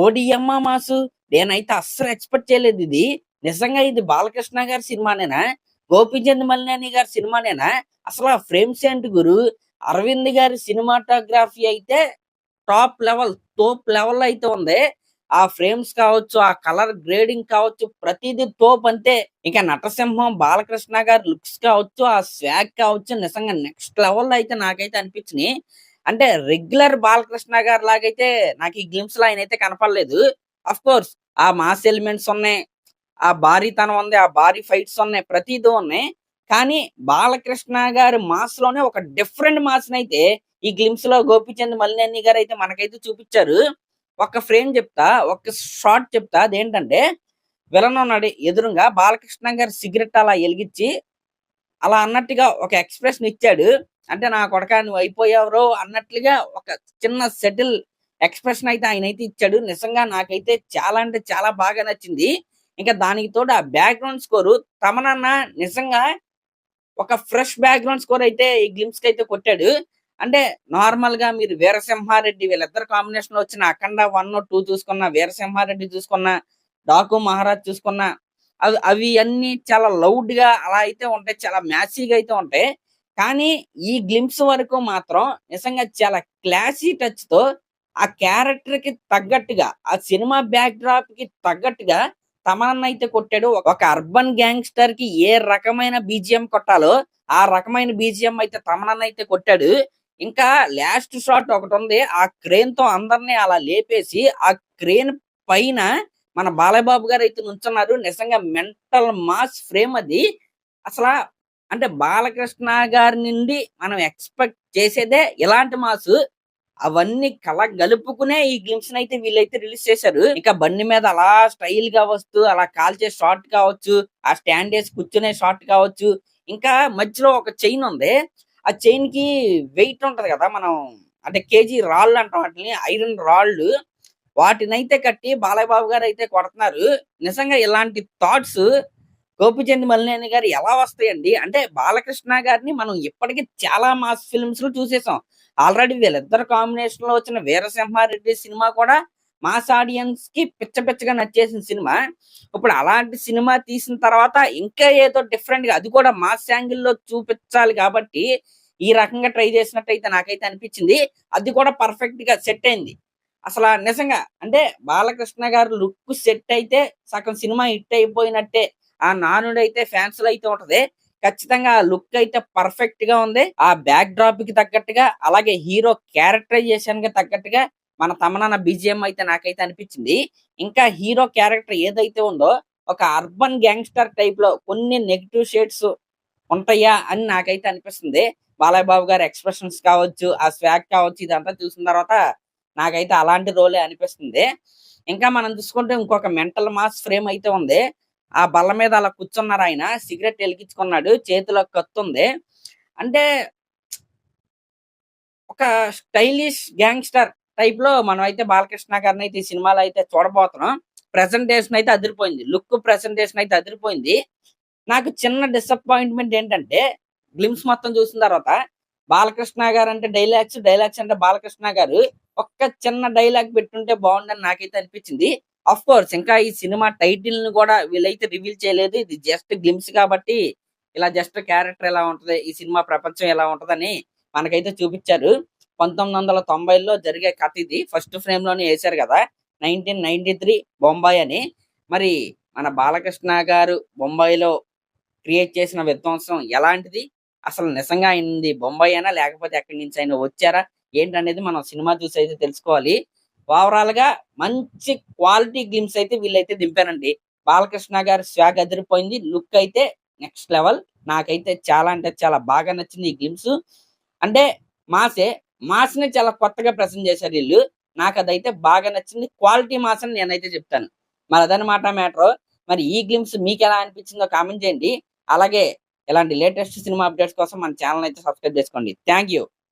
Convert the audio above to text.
ఓడియమ్మ mass నేనైతే అస్సలు expect చేయలేదు ఇది. నిజంగా ఇది బాలకృష్ణ గారి సినిమానేనా? గోపీచంద్ మలినేని గారి సినిమానేనా? అసలు ఆ ఫ్రేమ్స్ ఏంటి గురు? అరవింద్ గారి సినిమాటోగ్రఫీ అయితే టాప్ లెవెల్, తోప్ లెవెల్ అయితే ఉంది. ఆ ఫ్రేమ్స్ కావచ్చు, ఆ కలర్ గ్రేడింగ్ కావచ్చు, ప్రతిదీ తోపంతే. ఇంకా నటసింహం బాలకృష్ణ గారి లుక్స్ కావచ్చు, ఆ స్వాగ్ కావచ్చు, నిజంగా నెక్స్ట్ లెవెల్ అయితే నాకైతే అనిపించినాయి. అంటే రెగ్యులర్ బాలకృష్ణ గారి లాగైతే నాకు ఈ గ్లిమ్స్ లో ఆయన అయితే కనపడలేదు. అఫ్ కోర్స్ ఆ మాస్ ఎలిమెంట్స్ ఉన్నాయి, ఆ భారీతనం ఉంది, ఆ భారీ ఫైట్స్ ఉన్నాయి, ప్రతిదీ ఉన్నాయి. కానీ బాలకృష్ణ గారి మాస్ లోనే ఒక డిఫరెంట్ మాస్ అయితే ఈ గ్లిమ్స్ లో గోపీచంద్ మలినేని గారు అయితే మనకైతే చూపించారు. ఒక ఫ్రేమ్ చెప్తా, ఒక షార్ట్ చెప్తా. అదేంటంటే విలన్ ఉన్నాడు ఎదురుగా, బాలకృష్ణ గారు సిగరెట్ అలా వెలిగించి అలా అన్నట్టుగా ఒక ఎక్స్ప్రెషన్ ఇచ్చాడు. అంటే నా కొడకా నువ్వు అయిపోయావురో అన్నట్లుగా ఒక చిన్న సెటిల్ ఎక్స్ప్రెషన్ అయితే ఆయన అయితే ఇచ్చాడు. నిజంగా నాకైతే చాలా అంటే చాలా బాగా నచ్చింది. ఇంకా దానికి తోడు ఆ బ్యాక్గ్రౌండ్ స్కోరు తమనన్న నిజంగా ఒక ఫ్రెష్ బ్యాక్గ్రౌండ్ స్కోర్ అయితే ఈ గ్లిమ్స్ కి అయితే కొట్టాడు. అంటే నార్మల్ గా మీరు వీరసింహారెడ్డి వీళ్ళిద్దరు కాంబినేషన్ లో వచ్చిన అఖండ 1, 2 చూసుకున్న, వీరసింహారెడ్డి చూసుకున్న, డాకు మహారాజ్ చూసుకున్న, అవి అవి అన్ని చాలా లౌడ్ గా అలా అయితే ఉంటాయి, చాలా మ్యాసీగా అయితే ఉంటాయి. కానీ ఈ గ్లిమ్స్ వరకు మాత్రం నిజంగా చాలా క్లాసీ టచ్ తో ఆ క్యారెక్టర్ కి తగ్గట్టుగా, ఆ సినిమా బ్యాక్ డ్రాప్ కి తగ్గట్టుగా తమన్ అయితే కొట్టాడు. ఒక అర్బన్ గ్యాంగ్స్టర్ కి ఏ రకమైన బీజిఎం కొట్టాలో ఆ రకమైన బీజిఎం అయితే తమన్ అయితే కొట్టాడు. ఇంకా లాస్ట్ షాట్ ఒకటి ఉంది, ఆ క్రేన్ తో అందరినీ అలా లేపేసి ఆ క్రేన్ పైన మన బాలయ్య బాబు గారు అయితే నుంచున్నారు. నిజంగా మెంటల్ మాస్ ఫ్రేమ్ అది. అసలు అంటే బాలకృష్ణ గారి నుండి మనం ఎక్స్పెక్ట్ చేసేదే ఇలాంటి మాస్. అవన్నీ కలగలుపుకునే ఈ గ్లిమ్స్ అయితే వీళ్ళైతే రిలీజ్ చేశారు. ఇంకా బండి మీద అలా స్టైల్ గా వస్తూ అలా కాల్చే షాట్ కావచ్చు, ఆ స్టాండ్ వేసి కూర్చునే షాట్ కావచ్చు, ఇంకా మధ్యలో ఒక చైన్ ఉంది. ఆ చైన్ కి వెయిట్ ఉంటది కదా, మనం అంటే కేజీ రాళ్ళు అంటాం వాటిని, ఐరన్ రాళ్ళు. వాటినైతే కట్టి బాలయ్య బాబు గారు అయితే కొడుతున్నారు. నిజంగా ఇలాంటి థాట్స్ గోపిచంద్ మలినేని గారు ఎలా వస్తాయండి? అంటే బాలకృష్ణ గారిని మనం ఇప్పటికీ చాలా మాస్ ఫిల్మ్స్ లో చూసేసాం. ఆల్రెడీ వీళ్ళిద్దరు కాంబినేషన్ లో వచ్చిన వీరసింహారెడ్డి సినిమా కూడా మాస్ ఆడియన్స్ కి పిచ్చ పిచ్చగా నచ్చేసిన సినిమా. ఇప్పుడు అలాంటి సినిమా తీసిన తర్వాత ఇంకా ఏదో డిఫరెంట్ గా, అది కూడా మాస్ యాంగిల్ లో చూపించాలి కాబట్టి ఈ రకంగా ట్రై చేసినట్టయితే నాకైతే అనిపించింది. అది కూడా పర్ఫెక్ట్ గా సెట్ అయింది. అసలు నిజంగా అంటే బాలకృష్ణ గారు లుక్ సెట్ అయితే సగం సినిమా హిట్ అయిపోయినట్టే ఆ నానుడైతే ఫ్యాన్స్ లో అయితే ఉంటది. ఖచ్చితంగా ఆ లుక్ అయితే పర్ఫెక్ట్ గా ఉంది. ఆ బ్యాక్ డ్రాప్ కి తగ్గట్టుగా, అలాగే హీరో క్యారెక్టరైజేషన్ కి తగ్గట్టుగా మన తమనన్న బీజిఎం అయితే నాకైతే అనిపించింది. ఇంకా హీరో క్యారెక్టర్ ఏదైతే ఉందో ఒక అర్బన్ గ్యాంగ్స్టర్ టైప్ లో కొన్ని నెగిటివ్ షేడ్స్ ఉంటాయా అని నాకైతే అనిపిస్తుంది. బాలయ్య బాబు గారి ఎక్స్ప్రెషన్స్ కావచ్చు, ఆ స్వాగ్ కావచ్చు, ఇదంతా చూసిన తర్వాత నాకైతే అలాంటి రోలే అనిపిస్తుంది. ఇంకా మనం చూసుకుంటే ఇంకొక మెంటల్ మాస్ ఫ్రేమ్ అయితే ఉంది. ఆ బల్ల మీద అలా కూర్చున్నారు ఆయన, సిగరెట్ వెలిగించుకున్నాడు, చేతిలో కత్తి ఉంది. అంటే ఒక స్టైలిష్ గ్యాంగ్స్టర్ టైప్ లో మనం అయితే బాలకృష్ణ గారిని అయితే ఈ సినిమాలో అయితే చూడబోతున్నాం. ప్రెజెంటేషన్ అయితే అదిరిపోయింది, లుక్ ప్రెజెంటేషన్ అయితే అదిరిపోయింది. నాకు చిన్న డిసప్పాయింట్మెంట్ ఏంటంటే గ్లిమ్స్ మొత్తం చూసిన తర్వాత బాలకృష్ణ గారు అంటే డైలాగ్స్, డైలాగ్స్ అంటే బాలకృష్ణ గారు, ఒక్క చిన్న డైలాగ్ పెట్టుంటే బాగుండని నాకైతే అనిపించింది. అఫ్ కోర్స్ ఇంకా ఈ సినిమా టైటిల్ ని కూడా వీళ్ళైతే రివీల్ చేయలేదు. ఇది జస్ట్ గ్లిమ్స్ కాబట్టి ఇలా జస్ట్ క్యారెక్టర్ ఎలా ఉంటది, ఈ సినిమా ప్రపంచం ఎలా ఉంటదని మనకైతే చూపించారు. 1990లో జరిగే కథ ఇది. ఫస్ట్ ఫ్రేమ్ లోనే వేశారు కదా, 1993 బొంబాయి అని. మరి మన బాలకృష్ణ గారు బొంబాయిలో క్రియేట్ చేసిన విధ్వంసం ఎలాంటిది, అసలు నిజంగా ఆయనది బొంబాయేనా లేకపోతే ఎక్కడి నుంచి ఆయన వచ్చారా ఏంటనేది మనం సినిమా చూసి అయితే తెలుసుకోవాలి. ఓవరాల్ గా మంచి క్వాలిటీ గ్లిమ్స్ అయితే వీళ్ళైతే దింపారండి. బాలకృష్ణ గారి స్వాగ్ అదిరిపోయింది, లుక్ అయితే నెక్స్ట్ లెవెల్. నాకైతే చాలా అంటే చాలా బాగా నచ్చింది ఈ గ్లిమ్స్. అంటే మాసే, మాస్ ని చాలా కొత్తగా ప్రెజెంట్ చేశారు వీళ్ళు. నాకు అదైతే బాగా నచ్చింది. క్వాలిటీ మాస్ అని నేనైతే చెప్తాను. మరి అదనమాట మ్యాటర్. మరి ఈ గ్లిమ్స్ మీకు ఎలా అనిపించిందో కామెంట్ చేయండి. అలాగే ఇలాంటి లేటెస్ట్ సినిమా అప్డేట్స్ కోసం మన ఛానల్ అయితే సబ్స్క్రైబ్ చేసుకోండి. Thank you.